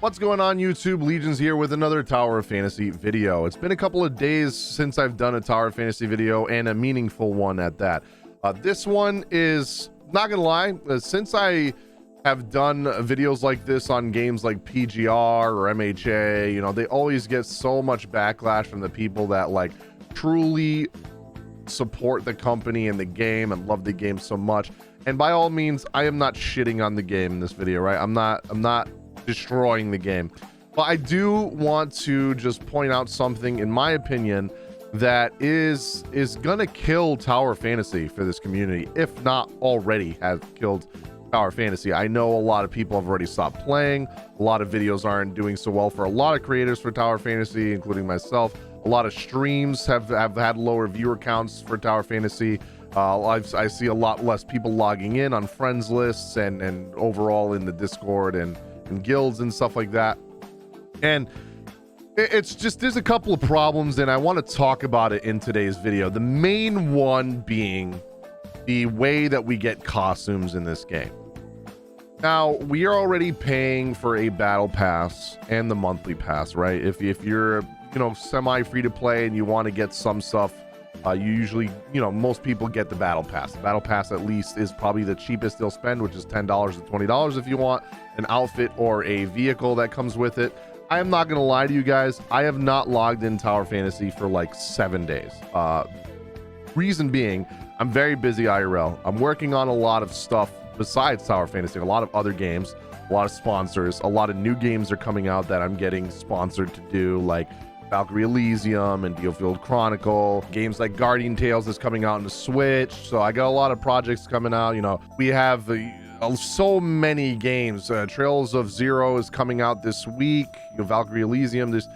What's going on, YouTube? Legions here with another Tower of Fantasy video. It's been a couple of days since I've done a Tower of Fantasy video, and a meaningful one at that. This one is, not gonna lie, since I have done videos like this on games like PGR or MHA, you know, they always get so much backlash from the people that like truly support the company and the game and love the game so much. And by all means, I am not shitting on the game in this video, right? I'm not destroying the game, but I do want to just point out something, in my opinion, that is gonna kill Tower Fantasy for this community, if not already has killed Tower Fantasy. I know a lot of people have already stopped playing. A lot of videos aren't doing so well for a lot of creators for Tower Fantasy, including myself. A lot of streams have had lower viewer counts for Tower Fantasy. I see a lot less people logging in on friends lists and overall in the Discord and guilds and stuff like that. And it's just, there's a couple of problems, and I want to talk about it in today's video. The main one being the way that we get costumes in this game. Now, we are already paying for a battle pass and the monthly pass, right? If you're, you know, semi free to play and you want to get some stuff, you usually, you know, most people get the battle pass. The battle pass at least is probably the cheapest they'll spend, which is $10 to $20 if you want an outfit or a vehicle that comes with it. I am not gonna lie to you guys, I have not logged in Tower Fantasy for like 7 days. Reason being, I'm very busy IRL. I'm working on a lot of stuff besides Tower Fantasy, a lot of other games, a lot of sponsors, a lot of new games are coming out that I'm getting sponsored to do, like Valkyrie Elysium and Dealfield Chronicle. Games like Guardian Tales is coming out on the Switch. So I got a lot of projects coming out. You know, we have so many games. Trails of Zero is coming out this week. You know, Valkyrie Elysium. There's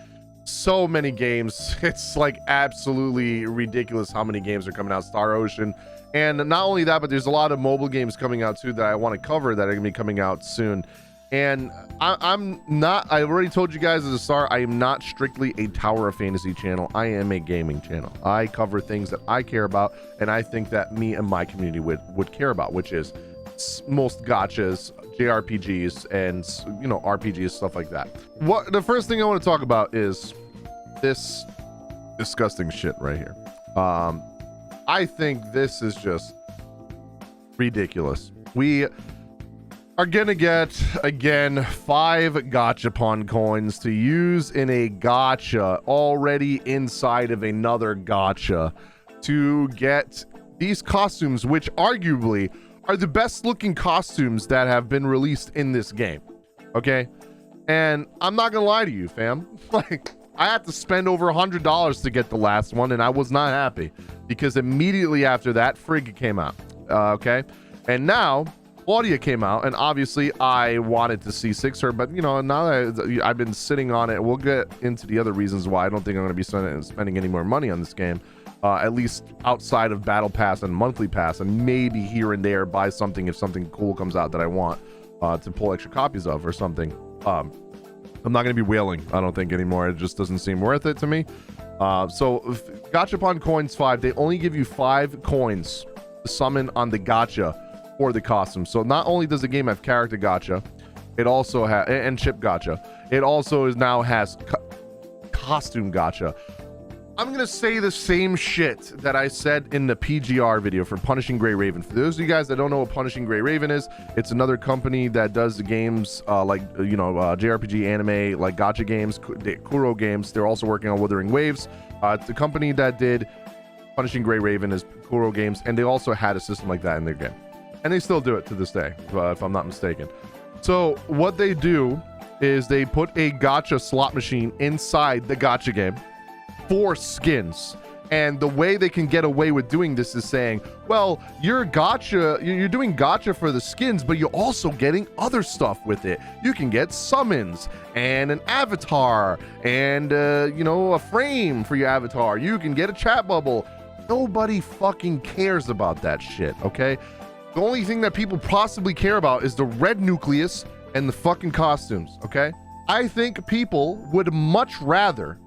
so many games. It's like absolutely ridiculous how many games are coming out. Star Ocean. And not only that, but there's a lot of mobile games coming out too that I want to cover that are going to be coming out soon. And I'm not, I already told you guys at the start, I am not strictly a Tower of Fantasy channel. I am a gaming channel. I cover things that I care about, and I think that me and my community would care about, which is most gachas, JRPGs, and, you know, RPGs, stuff like that. What the first thing I want to talk about is this disgusting shit right here. I think this is just ridiculous. We are gonna get, again, 5 gachapon coins to use in a gacha already inside of another gacha to get these costumes, which arguably are the best looking costumes that have been released in this game. Okay, and I'm not gonna lie to you, fam, like I had to spend over $100 to get the last one, and I was not happy because immediately after that Frigg came out. Okay, and now Claudia came out, and obviously I wanted to see Sixer, but you know, now that I've been sitting on it, we'll get into the other reasons why I don't think I'm going to be spending any more money on this game, at least outside of battle pass and monthly pass, and maybe here and there buy something if something cool comes out that I want to pull extra copies of or something. I'm not going to be whaling, I don't think, anymore. It just doesn't seem worth it to me. So gachapon coins 5, they only give you 5 coins to summon on the gacha for the costume. So not only does the game have character gacha, it also has, and chip gacha, it also now has costume gacha. I'm gonna say the same shit that I said in the PGR video for Punishing Gray Raven. For those of you guys that don't know what Punishing Gray Raven is, it's another company that does the games like, you know, JRPG, anime, like gacha games, Kuro games. They're also working on Wuthering Waves. It's the company that did Punishing Gray Raven is Kuro Games, and they also had a system like that in their game. And they still do it to this day, if I'm not mistaken. So what they do is they put a gacha slot machine inside the gacha game for skins. And the way they can get away with doing this is saying, well, you're doing gacha for the skins, but you're also getting other stuff with it. You can get summons and an avatar and, you know, a frame for your avatar. You can get a chat bubble. Nobody fucking cares about that shit, okay? The only thing that people possibly care about is the red nucleus and the fucking costumes, okay? I think people would much rather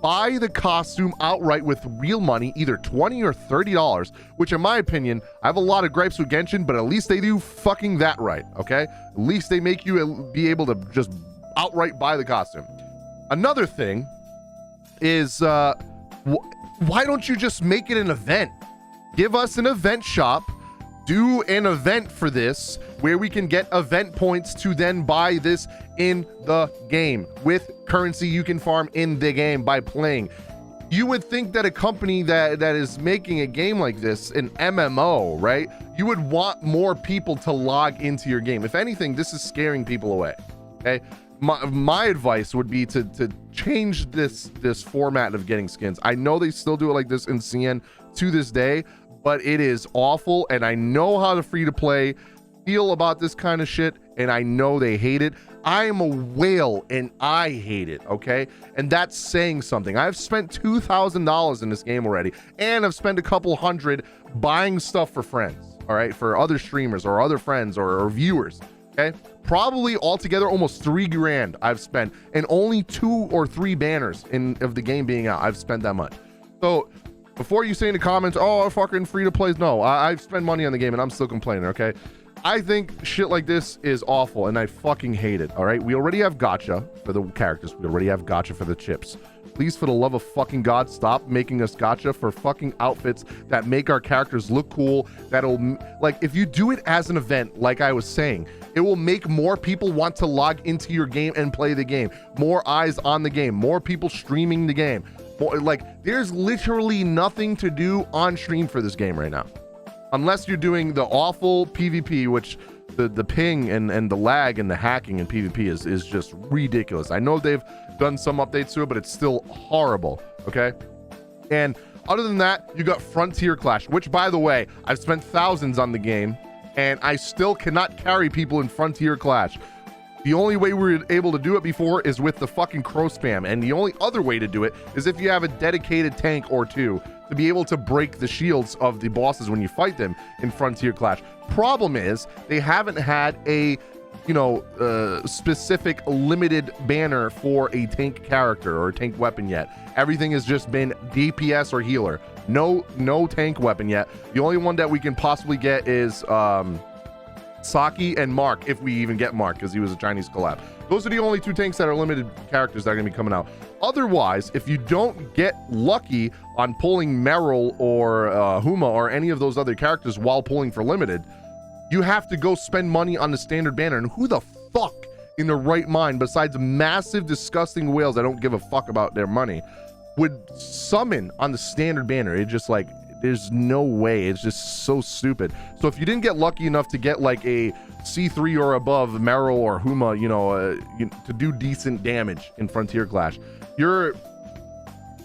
buy the costume outright with real money, either $20 or $30, which in my opinion, I have a lot of gripes with Genshin, but at least they do fucking that right, okay? At least they make you be able to just outright buy the costume. Another thing is, why don't you just make it an event? Give us an event shop, do an event for this where we can get event points to then buy this in the game with currency you can farm in the game by playing. You would think that a company that is making a game like this, an MMO, right? You would want more people to log into your game. If anything, this is scaring people away, okay? My advice would be to change this format of getting skins. I know they still do it like this in CN to this day, but it is awful, and I know how the free-to-play feel about this kind of shit, and I know they hate it. I am a whale, and I hate it, okay? And that's saying something. I've spent $2,000 in this game already, and I've spent a couple hundred buying stuff for friends, all right? For other streamers or other friends or viewers, okay? Probably altogether almost $3 grand I've spent, and only 2 or 3 banners of the game being out. I've spent that much. So before you say in the comments, oh, fucking free to plays, no, I've spent money on the game and I'm still complaining, okay? I think shit like this is awful and I fucking hate it, all right? We already have gacha for the characters. We already have gacha for the chips. Please, for the love of fucking God, stop making us gacha for fucking outfits that make our characters look cool. That'll, like, if you do it as an event, like I was saying, it will make more people want to log into your game and play the game. More eyes on the game. More people streaming the game. More, like, there's literally nothing to do on stream for this game right now. Unless you're doing the awful PvP, which the ping and the lag and the hacking in PvP is just ridiculous. I know they've done some updates to it, but it's still horrible, okay? And other than that, you got Frontier Clash, which, by the way, I've spent thousands on the game, and I still cannot carry people in Frontier Clash. The only way we were able to do it before is with the fucking crow spam, and the only other way to do it is if you have a dedicated tank or two to be able to break the shields of the bosses when you fight them in Frontier Clash. Problem is, they haven't had a, you know, specific limited banner for a tank character or a tank weapon yet. Everything has just been DPS or healer. No tank weapon yet. The only one that we can possibly get is Saki and Mark, if we even get Mark, because he was a Chinese collab. Those are the only 2 tanks that are limited characters that are going to be coming out. Otherwise, if you don't get lucky on pulling Meryl or Huma or any of those other characters while pulling for limited, you have to go spend money on the standard banner. And who the fuck in their right mind, besides massive, disgusting whales that don't give a fuck about their money, would summon on the standard banner? It just, like, there's no way. It's just so stupid. So if you didn't get lucky enough to get like a C3 or above Meryl or Huma, you know, to do decent damage in Frontier Clash, you're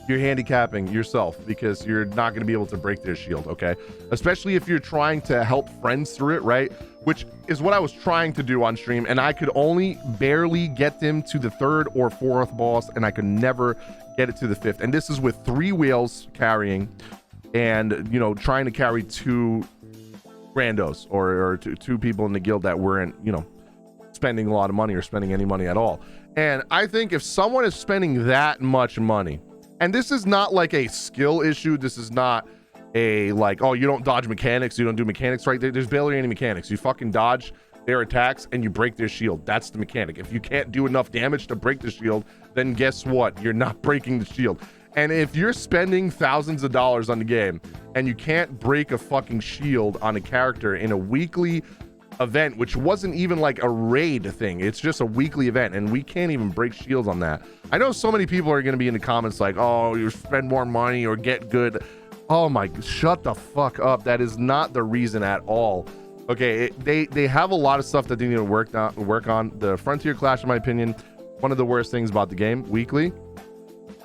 handicapping yourself because you're not going to be able to break their shield, okay? Especially if you're trying to help friends through it, right? Which is what I was trying to do on stream, and I could only barely get them to the 3rd or 4th boss, and I could never get it to the 5th. And this is with 3 whales carrying, and, you know, trying to carry 2 randos or 2 people in the guild that weren't, you know, spending a lot of money or spending any money at all. And I think if someone is spending that much money, and this is not like a skill issue, this is not a like, oh, you don't dodge mechanics, you don't do mechanics right. There's barely any mechanics. You fucking dodge their attacks and you break their shield. That's the mechanic. If you can't do enough damage to break the shield, then guess what? You're not breaking the shield. And if you're spending thousands of dollars on the game and you can't break a fucking shield on a character in a weekly event, which wasn't even like a raid thing, it's just a weekly event, and we can't even break shields on that. I know so many people are going to be in the comments like, oh, you spend more money or get good. Oh my, shut the fuck up. That is not the reason at all. Okay, they have a lot of stuff that they need to work on. The Frontier Clash, in my opinion, one of the worst things about the game weekly.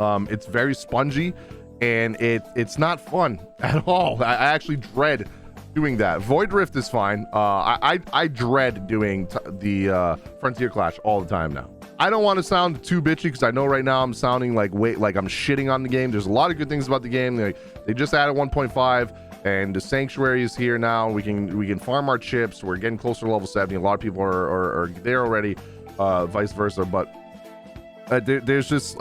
It's very spongy, and it's not fun at all. I actually dread doing that. Void Rift is fine. I dread doing the Frontier Clash all the time now. I don't want to sound too bitchy because I know right now I'm sounding like I'm shitting on the game. There's a lot of good things about the game. They just added 1.5, and the Sanctuary is here now. We can farm our chips. We're getting closer to level 70. A lot of people are there already, vice versa. But There's just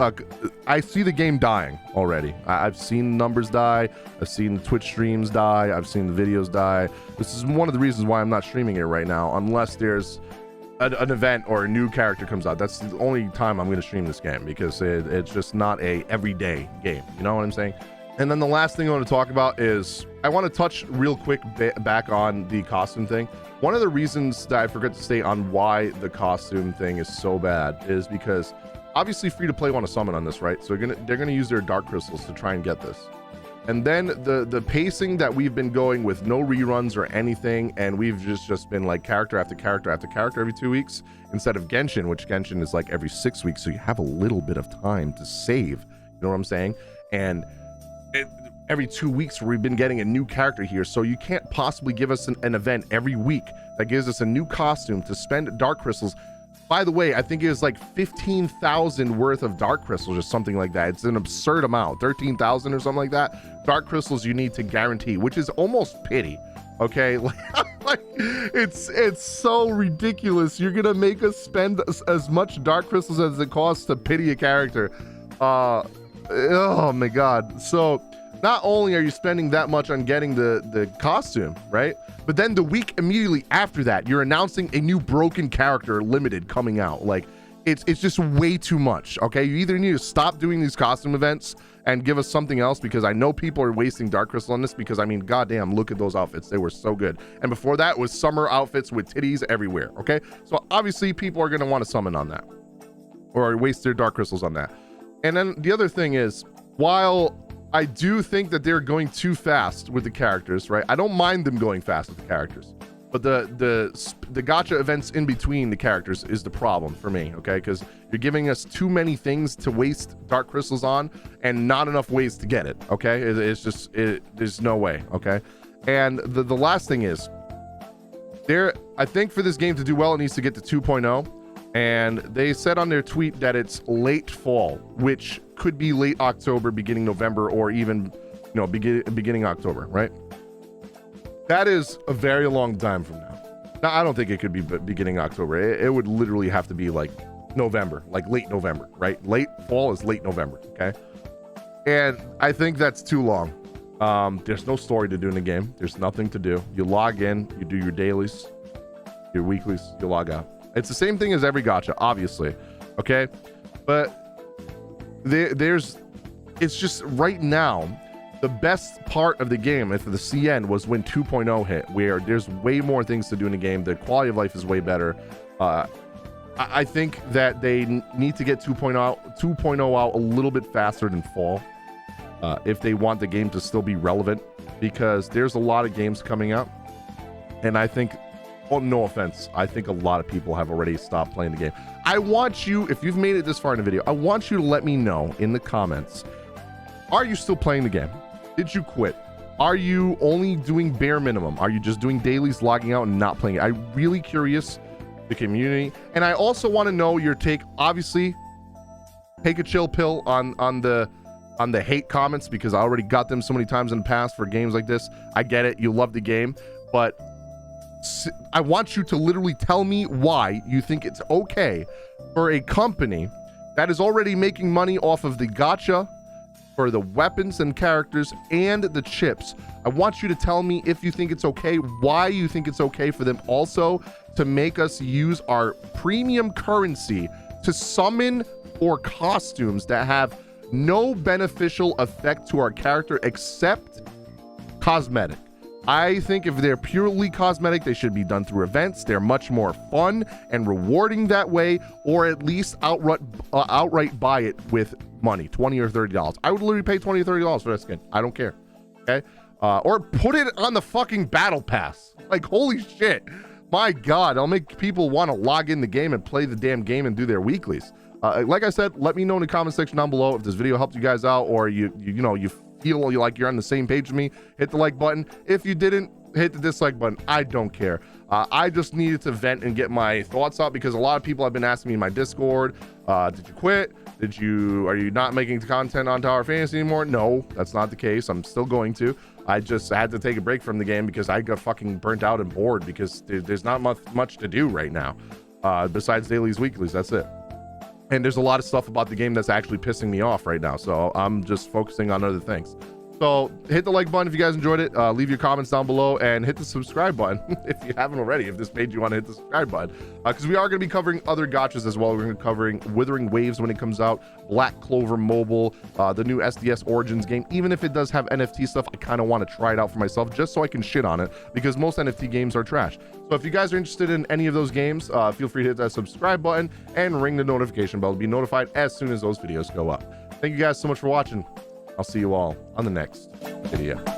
I see the game dying already. I've seen numbers die. I've seen Twitch streams die. I've seen the videos die. This is one of the reasons why I'm not streaming it right now, unless there's an event or a new character comes out. That's the only time I'm going to stream this game, because it's just not a everyday game. You know what I'm saying? And then the last thing I want to talk about is I want to touch real quick back on the costume thing. One of the reasons that I forgot to state on why the costume thing is so bad is because obviously free to play want to summon on this, right? So they're gonna use their dark crystals to try and get this. And then the pacing that we've been going with no reruns or anything, and we've just been like character after character after character every 2 weeks instead of Genshin, which Genshin is like every 6 weeks, so you have a little bit of time to save. You know what I'm saying? And every 2 weeks we've been getting a new character here, so you can't possibly give us an event every week that gives us a new costume to spend dark crystals. By the way, I think it was like 15,000 worth of dark crystals or something like that. It's an absurd amount, 13,000 or something like that. Dark crystals you need to guarantee, which is almost pity. Okay, like it's so ridiculous. You're gonna make us spend as much dark crystals as it costs to pity a character. Oh my god. So not only are you spending that much on getting the costume, right? But then the week immediately after that, you're announcing a new broken character limited coming out. Like, it's just way too much, okay? You either need to stop doing these costume events and give us something else, because I know people are wasting dark crystal on this, because I mean, goddamn, look at those outfits. They were so good. And before that was summer outfits with titties everywhere, okay? So obviously people are gonna want to summon on that or waste their dark crystals on that. And then the other thing is, while I do think that they're going too fast with the characters, right? I don't mind them going fast with the characters, but the gacha events in between the characters is the problem for me, okay? Because you're giving us too many things to waste dark crystals on and not enough ways to get it, okay? It's just, there's no way, okay? And the last thing is, I think for this game to do well, it needs to get to 2.0. And they said on their tweet that it's late fall, which could be late October, beginning November, or even, you know, beginning October, right? That is a very long time from now. Now, I don't think it could be beginning October. It would literally have to be like November, like late November, right? Late fall is late November, okay? And I think that's too long. There's no story to do in the game. There's nothing to do. You log in, you do your dailies, your weeklies, you log out. It's the same thing as every gacha, obviously, okay? But it's just right now, the best part of the game for the CN was when 2.0 hit, where there's way more things to do in the game. The quality of life is way better. I think that they need to get 2.0 out a little bit faster than fall if they want the game to still be relevant, because there's a lot of games coming out, and I think, oh, no offense, I think a lot of people have already stopped playing the game. I want you, if you've made it this far in the video, I want you to let me know in the comments, are you still playing the game? Did you quit? Are you only doing bare minimum? Are you just doing dailies, logging out, and not playing it? I'm really curious, the community. And I also want to know your take. Obviously, take a chill pill on the hate comments, because I already got them so many times in the past for games like this. I get it, you love the game, but I want you to literally tell me why you think it's okay for a company that is already making money off of the gacha, for the weapons and characters and the chips. I want you to tell me if you think it's okay, why you think it's okay for them also to make us use our premium currency to summon for costumes that have no beneficial effect to our character except cosmetic. I think if they're purely cosmetic, they should be done through events. They're much more fun and rewarding that way, or at least outright buy it with money, $20 or $30. I would literally pay $20 or $30 for that skin. I don't care, okay? Or put it on the fucking battle pass. Like, holy shit. My God, I'll make people want to log in the game and play the damn game and do their weeklies. Like I said, let me know in the comment section down below if this video helped you guys out, or you feel like you're on the same page with me. Hit the like button. If you didn't, hit the dislike button. I don't care. I just needed to vent and get my thoughts out, because a lot of people have been asking me in my Discord, did you quit? Are you not making content on Tower Fantasy anymore? No, that's not the case. I'm still going to. I just had to take a break from the game because I got fucking burnt out and bored, because there's not much to do right now besides dailies, weeklies. That's it. And there's a lot of stuff about the game that's actually pissing me off right now, so I'm just focusing on other things. So hit the like button if you guys enjoyed it. Leave your comments down below and hit the subscribe button if you haven't already, if this made you want to hit the subscribe button, because we are going to be covering other gachas as well. We're going to be covering Withering Waves when it comes out, Black Clover Mobile, the new SDS Origins game. Even if it does have NFT stuff, I kind of want to try it out for myself just so I can shit on it, because most NFT games are trash. So if you guys are interested in any of those games, feel free to hit that subscribe button and ring the notification bell to be notified as soon as those videos go up. Thank you guys so much for watching. I'll see you all on the next video.